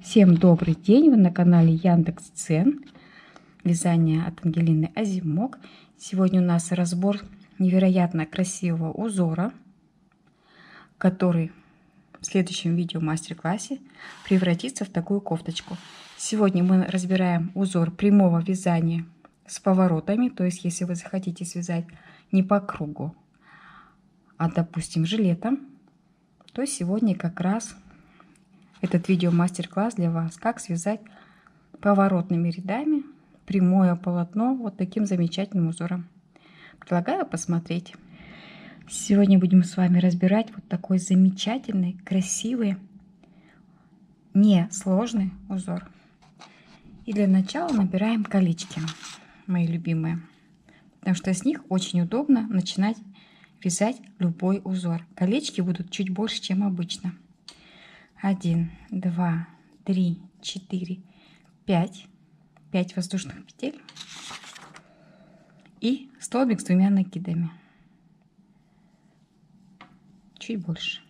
Всем добрый день! Вы на канале Яндекс.Цен. Вязание от Ангелины Азимок. Сегодня у нас разбор невероятно красивого узора, который в следующем видео мастер-классе превратится в такую кофточку. Сегодня мы разбираем узор прямого вязания с поворотами. То есть, если вы захотите связать не по кругу, а, допустим, жилетом, то сегодня как раз этот видео мастер-класс для вас, как связать поворотными рядами прямое полотно вот таким замечательным узором. Предлагаю посмотреть. Сегодня будем с вами разбирать вот такой замечательный, красивый, несложный узор. И для начала набираем колечки, мои любимые, потому что с них очень удобно начинать вязать любой узор. Колечки будут чуть больше, чем обычно. 1, 2, 3, 4, 5. 5 воздушных петель и столбик с двумя накидами. Чуть больше.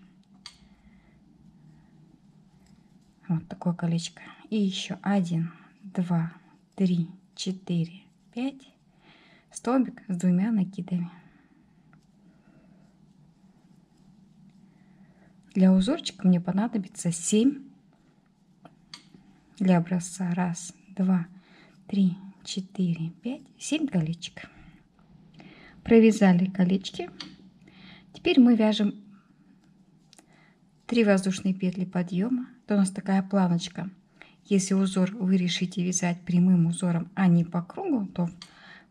Вот такое колечко. И еще 1, 2, 3, 4, 5. Столбик с двумя накидами. Для узорчика мне понадобится 7 для образца. 1, 2, 3, 4, 5, 7 колечек. Провязали колечки. Теперь мы вяжем 3 воздушные петли подъема. Это у нас такая планочка. Если узор вы решите вязать прямым узором, а не по кругу, то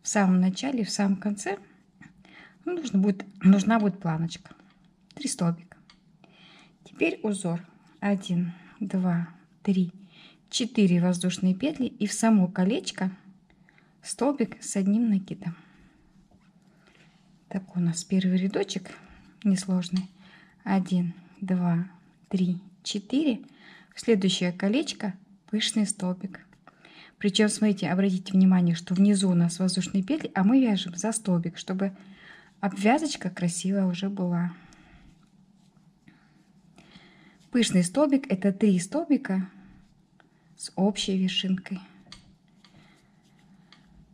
в самом начале, в самом конце нужна будет планочка. 3 столбика. Теперь узор 1, 2, 3, 4 воздушные петли и в само колечко столбик с одним накидом. Так, у нас первый рядочек несложный. 1, 2, 3, 4. В следующее колечко пышный столбик. Причем, смотрите, обратите внимание, что внизу у нас воздушные петли, а мы вяжем за столбик, чтобы обвязочка красивая уже была. Пышный столбик — это 3 столбика с общей вершинкой.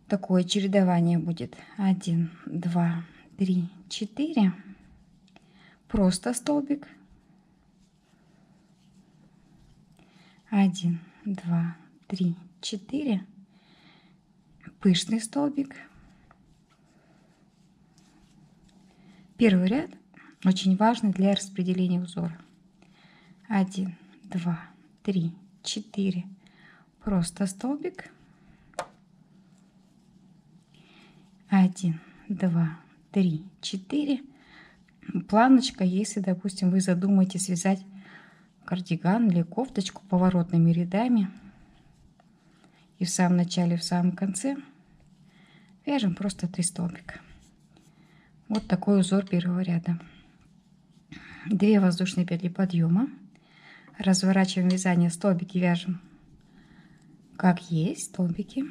Такое чередование будет. 1, 2, 3, 4. Просто столбик. 1, 2, 3, 4. Пышный столбик. Первый ряд очень важный для распределения узора. 1, 2, 3, 4. Просто столбик. 1, 2, 3, 4. Планочка, если, допустим, вы задумаете связать кардиган или кофточку поворотными рядами. И в самом начале, в самом конце вяжем просто 3 столбика. Вот такой узор первого ряда. 2 воздушные петли подъема. Разворачиваем вязание, столбики вяжем как есть, столбики.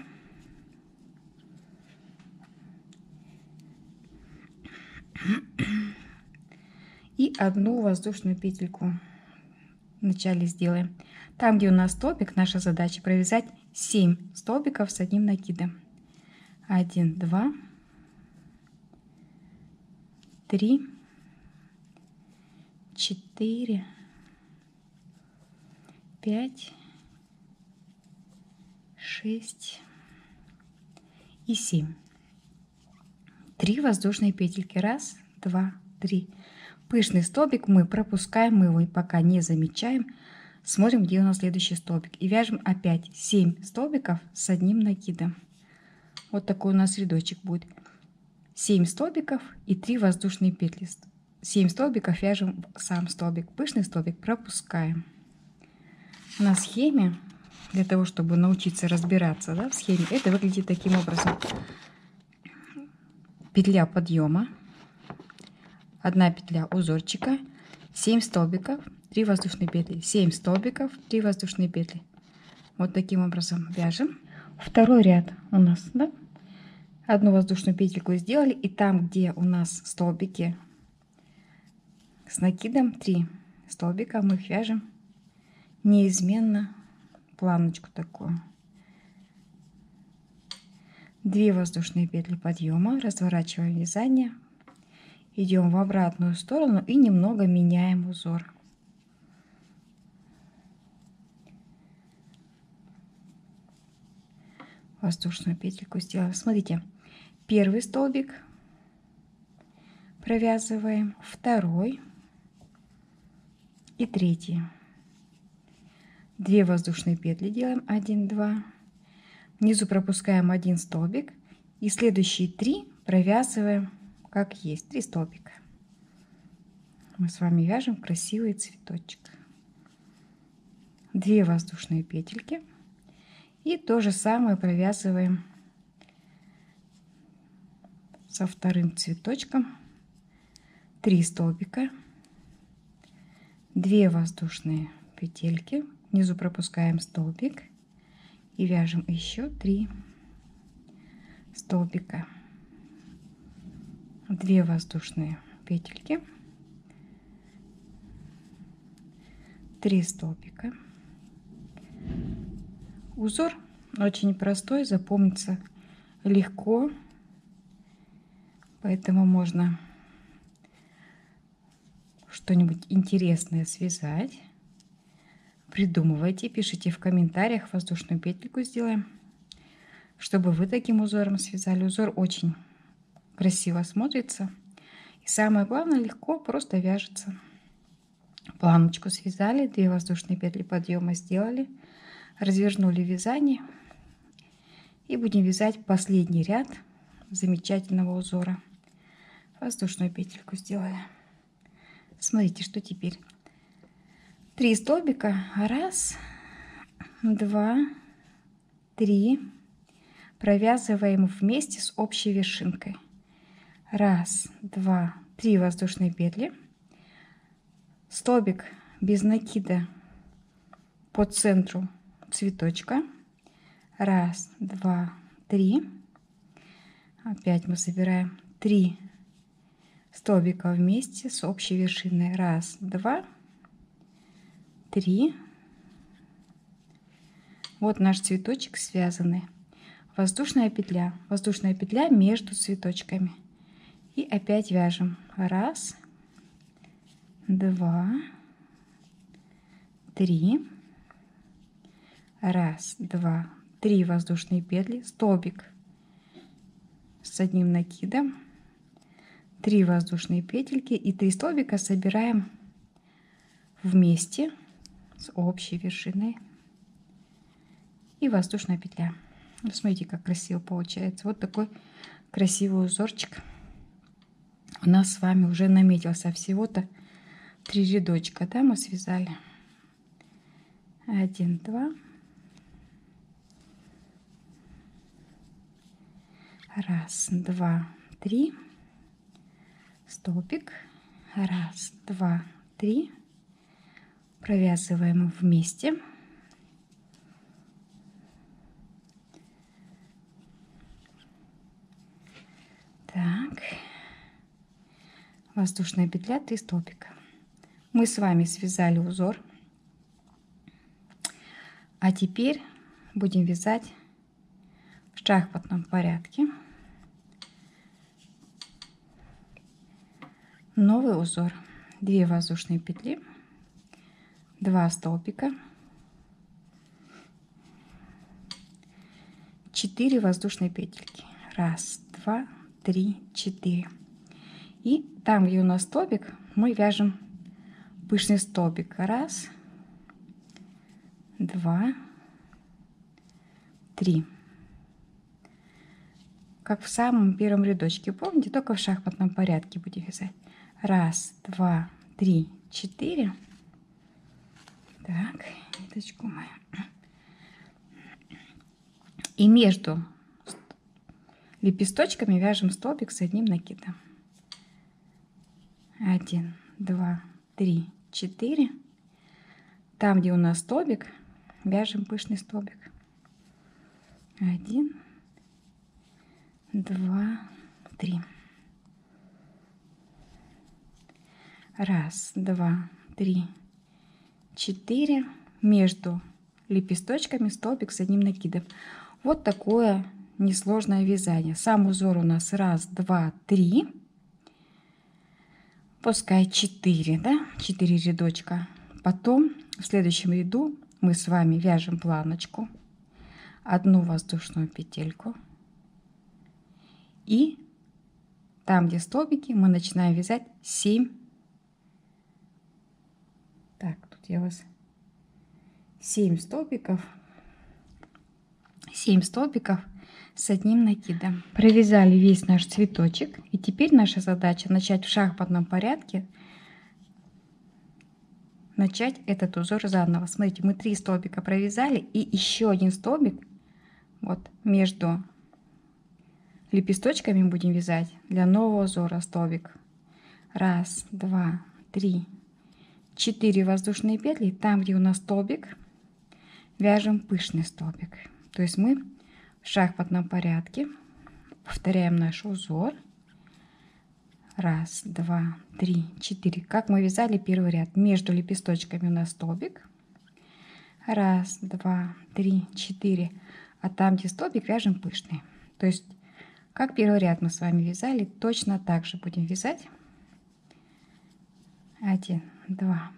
И одну воздушную петельку вначале сделаем. Там, где у нас столбик, наша задача провязать 7 столбиков с одним накидом. 1, 2, 3, 4, 5, 6 и 7. 3 воздушные петельки. 1, 2, 3. Пышный столбик мы пропускаем, мы его пока не замечаем. Смотрим, где у нас следующий столбик. И вяжем опять 7 столбиков с одним накидом. Вот такой у нас рядочек будет. 7 столбиков и 3 воздушные петли. 7 столбиков вяжем в сам столбик. Пышный столбик пропускаем. На схеме, для того, чтобы научиться разбираться, в схеме, это выглядит таким образом. Петля подъема, 1 петля узорчика, 7 столбиков, 3 воздушные петли, 7 столбиков, 3 воздушные петли. Вот таким образом вяжем. Второй ряд у нас, одну воздушную петельку сделали, и там, где у нас столбики с накидом, 3 столбика, мы их вяжем неизменно планочку такую. 2 воздушные петли подъема, разворачиваем вязание, идем в обратную сторону и немного меняем узор. Воздушную петельку сделаем. Смотрите, первый столбик провязываем, второй и третий. 2 воздушные петли делаем, 1, 2. Внизу пропускаем 1 столбик и следующие 3 провязываем как есть, 3 столбика. Мы с вами вяжем красивый цветочек. 2 воздушные петельки и то же самое провязываем со вторым цветочком. 3 столбика, 2 воздушные петельки, внизу пропускаем столбик и вяжем еще 3 столбика, 2 воздушные петельки, 3 столбика. Узор очень простой, запомнится легко, поэтому можно что-нибудь интересное связать. Придумывайте, пишите в комментариях, воздушную петельку сделаем, чтобы вы таким узором связали. Узор очень красиво смотрится и самое главное, легко просто вяжется. Планочку связали, 2 воздушные петли подъема сделали, развернули вязание и будем вязать последний ряд замечательного узора. Воздушную петельку сделали. Смотрите, что теперь. 3 столбика, 1, 2, 3, провязываем вместе с общей вершинкой. 1, 2, 3 воздушные петли, столбик без накида по центру цветочка. 1, 2, 3. Опять мы собираем 3 столбика вместе с общей вершиной. 1, 2, 3. Вот наш цветочек связанный. Воздушная петля между цветочками. И опять вяжем. 1, 2, 3. 1, 2, 3 воздушные петли, столбик с одним накидом, 3 воздушные петельки и 3 столбика собираем вместе с общей вершиной и воздушная петля. Смотрите, как красиво получается. Вот такой красивый узорчик у нас с вами уже наметился. Всего-то 3 рядочка, да, мы связали. 1, 2. 1, 2, 3. Столбик. 1, 2, 3. Провязываем вместе. Так. Воздушная петля, 3 столбика. Мы с вами связали узор. А теперь будем вязать в шахматном порядке новый узор. 2 воздушные петли, 2 столбика, 4 воздушные петельки. 1, 2, 3, 4. И там, где у нас столбик, мы вяжем пышный столбик. 1, 2, 3. Как в самом первом рядочке. Помните, только в шахматном порядке будем вязать. 1, 2, 3, 4. Так, ниточку мою. И между лепесточками вяжем столбик с одним накидом. 1, 2, 3, 4. Там, где у нас столбик, вяжем пышный столбик. 1, 2, 3. 1, 2, 3, 4. Между лепесточками столбик с одним накидом. Вот такое несложное вязание. Сам узор у нас 1, 2, 3. Пускай 4, да? 4 рядочка. Потом в следующем ряду мы с вами вяжем планочку, одну воздушную петельку, и там, где столбики, мы начинаем вязать 7. Так, тут я вас 7 столбиков. 7 столбиков с одним накидом. Провязали весь наш цветочек. И теперь наша задача начать в шахматном порядке. Начать этот узор заново. Смотрите, мы 3 столбика провязали. И еще один столбик вот между лепесточками будем вязать для нового узора столбик. 1, 2, 3, 4 воздушные петли. Там, где у нас столбик, вяжем пышный столбик. То есть мы в шахматном порядке повторяем наш узор. 1, 2, 3, 4. Как мы вязали первый ряд. Между лепесточками у нас столбик. 1, 2, 3, 4. А там, где столбик, вяжем пышный. То есть, как первый ряд мы с вами вязали, точно так же будем вязать. 1, 2,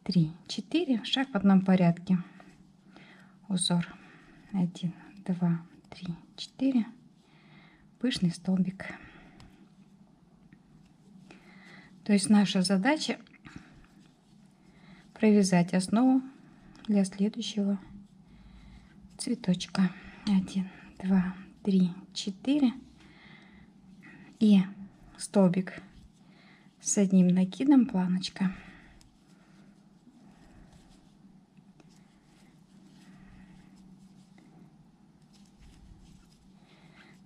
3, 4. В шахматном порядке. Узор. 1, 2, 3, 4. Пышный столбик. То есть наша задача провязать основу для следующего цветочка. 1, 2, 3, 4. И столбик с одним накидом, планочка.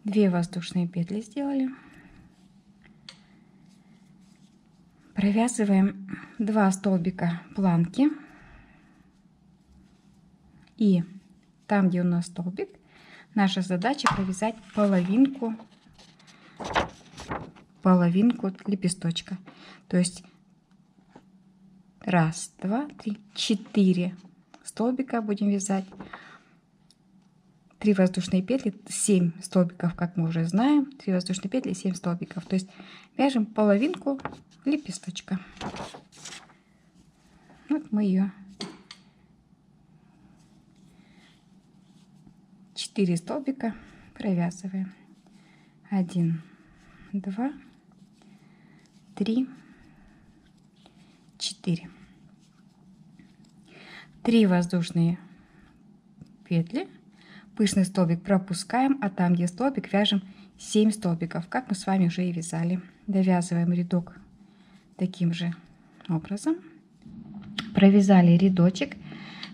Две воздушные петли сделали. Провязываем 2 столбика планки. И там, где у нас столбик, наша задача провязать половинку лепесточка. То есть 1, 2, 3, 4 столбика будем вязать. 3 воздушные петли, 7 столбиков, как мы уже знаем. 3 воздушные петли, 7 столбиков. То есть вяжем половинку лепесточка. Вот мы ее 4 столбика провязываем. 1, 2, 3, 4. 3 воздушные петли. Пышный столбик пропускаем, а там, где столбик, вяжем 7 столбиков, как мы с вами уже и вязали. Довязываем рядок таким же образом. Провязали рядочек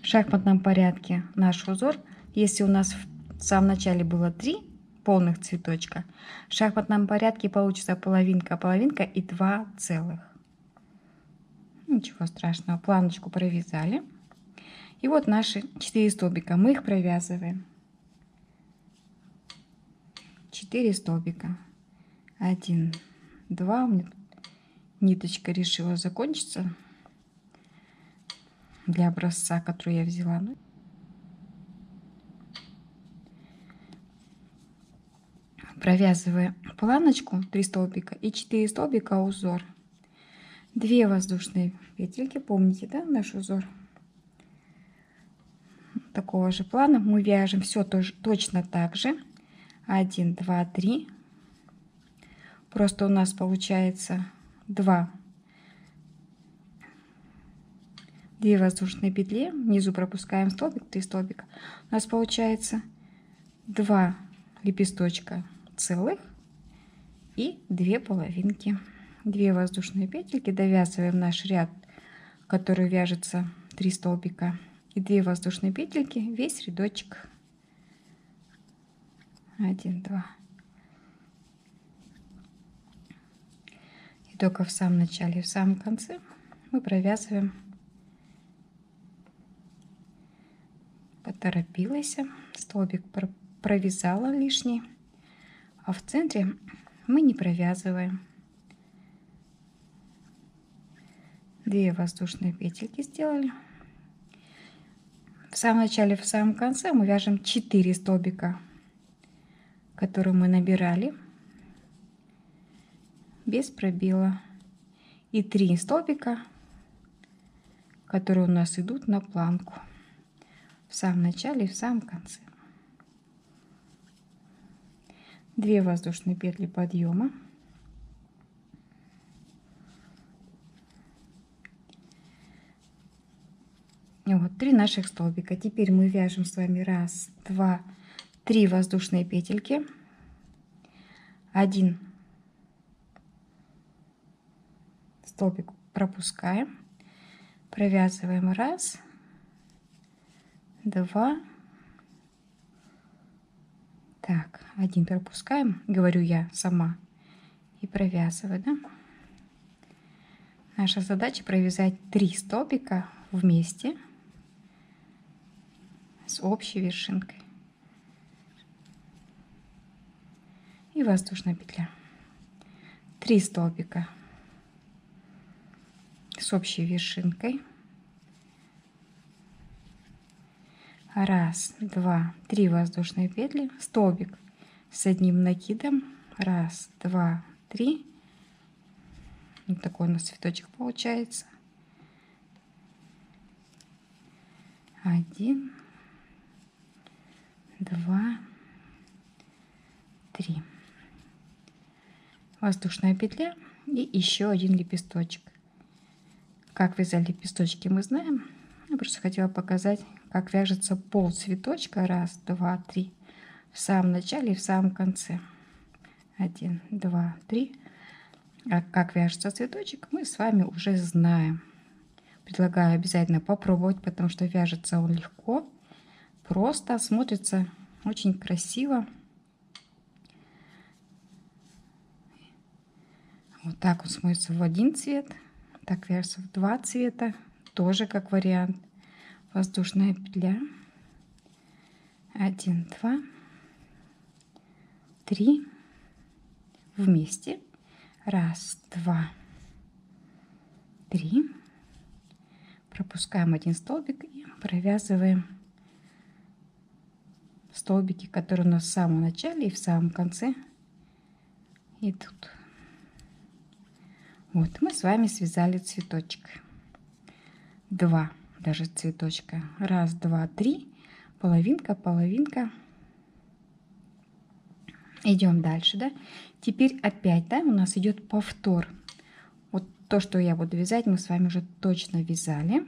в шахматном порядке наш узор. Если у нас в самом начале было 3 полных цветочка, в шахматном порядке получится половинка, половинка и 2 целых. Ничего страшного, планочку провязали. И вот наши 4 столбика, мы их провязываем. 4 столбика. 1, 2. У меня ниточка решила закончиться для образца, который я взяла. Провязываю планочку 3 столбика и 4 столбика узор. 2 воздушные петельки, помните, да, наш узор? Такого же плана мы вяжем все точно так же. 1, 2, 3. Просто у нас получается 2 воздушные петли. Внизу пропускаем столбик, 3 столбика. У нас получается 2 лепесточка целых и 2 половинки. 2 воздушные петельки. Довязываем наш ряд, который вяжется 3 столбика. И 2 воздушные петельки, весь рядочек. 1, 2. И только в самом начале и в самом конце мы провязываем. Поторопилась, столбик провязала лишний, а в центре мы не провязываем. 2 воздушные петельки сделали. В самом начале, в самом конце мы вяжем 4 столбика, которые мы набирали без пробела, и 3 столбика, которые у нас идут на планку в самом начале и в самом конце. 2 воздушные петли подъема, и вот 3 наших столбика. Теперь мы вяжем с вами 1, 2, 3 воздушные петельки, 1 столбик пропускаем, провязываем 1, 2, так, 1 пропускаем, говорю я сама, и провязываю, да? Наша задача провязать 3 столбика вместе с общей вершинкой и воздушная петля. 3 столбика с общей вершинкой. 1, 2, 3 воздушные петли, столбик с одним накидом, 1, 2, 3. Вот такой у нас цветочек получается. 1, 2, 3. Воздушная петля и еще 1 лепесточек. Как вязать лепесточки, мы знаем. Я просто хотела показать, как вяжется пол цветочка. 1, 2, 3. В самом начале и в самом конце. 1, 2, 3. А как вяжется цветочек, мы с вами уже знаем. Предлагаю обязательно попробовать, потому что вяжется он легко, просто, смотрится очень красиво. Вот так он смотрится в один цвет, так вяжется в 2 цвета, тоже как вариант. Воздушная петля, 1, 2, 3, вместе, 1, 2, 3, пропускаем 1 столбик и провязываем столбики, которые у нас в самом начале и в самом конце идут. Вот мы с вами связали цветочек, 2 даже цветочка, 1, 2, 3, половинка, половинка. Идем дальше, да? Теперь опять, да, у нас идет повтор. Вот то, что я буду вязать, мы с вами уже точно вязали.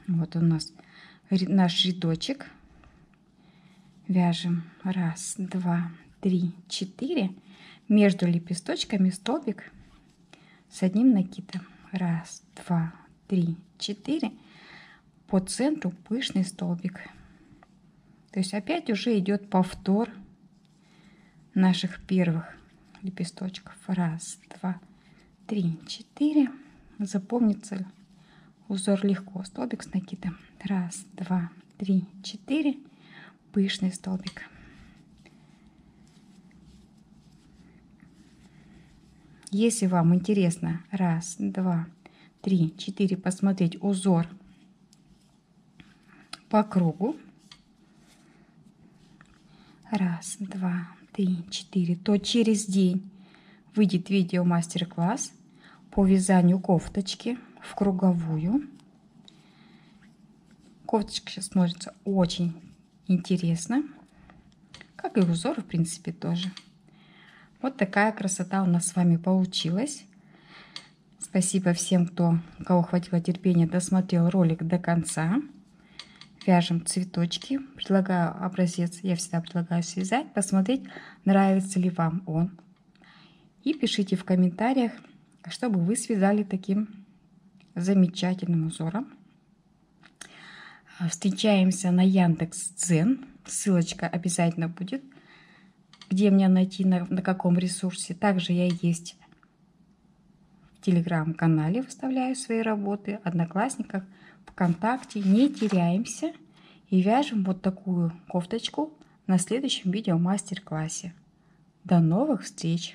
Вот у нас наш рядочек. Вяжем 1, 2, 3, 4. Между лепесточками столбик с одним накидом. 1, 2, 3, 4. По центру пышный столбик. То есть опять уже идет повтор наших первых лепесточков. 1, 2, 3, 4. Запомнится узор легко. Столбик с накидом. 1, 2, 3, 4. Пышный столбик. Если вам интересно 1, 2, 3, 4 посмотреть узор по кругу, 1, 2, 3, 4, то через день выйдет видео мастер-класс по вязанию кофточки в круговую. Кофточка сейчас смотрится очень интересно, как и узор, в принципе, тоже. Вот такая красота у нас с вами получилась. Спасибо всем, у кого хватило терпения, досмотрел ролик до конца. Вяжем цветочки. Предлагаю образец, я всегда предлагаю связать, посмотреть, нравится ли вам он. И пишите в комментариях, чтобы вы связали таким замечательным узором. Встречаемся на Яндекс.Дзен. Ссылочка обязательно будет, где меня найти, на каком ресурсе. Также я есть в телеграм-канале, выставляю свои работы, Одноклассниках, ВКонтакте. Не теряемся и вяжем вот такую кофточку на следующем видео мастер-классе. До новых встреч!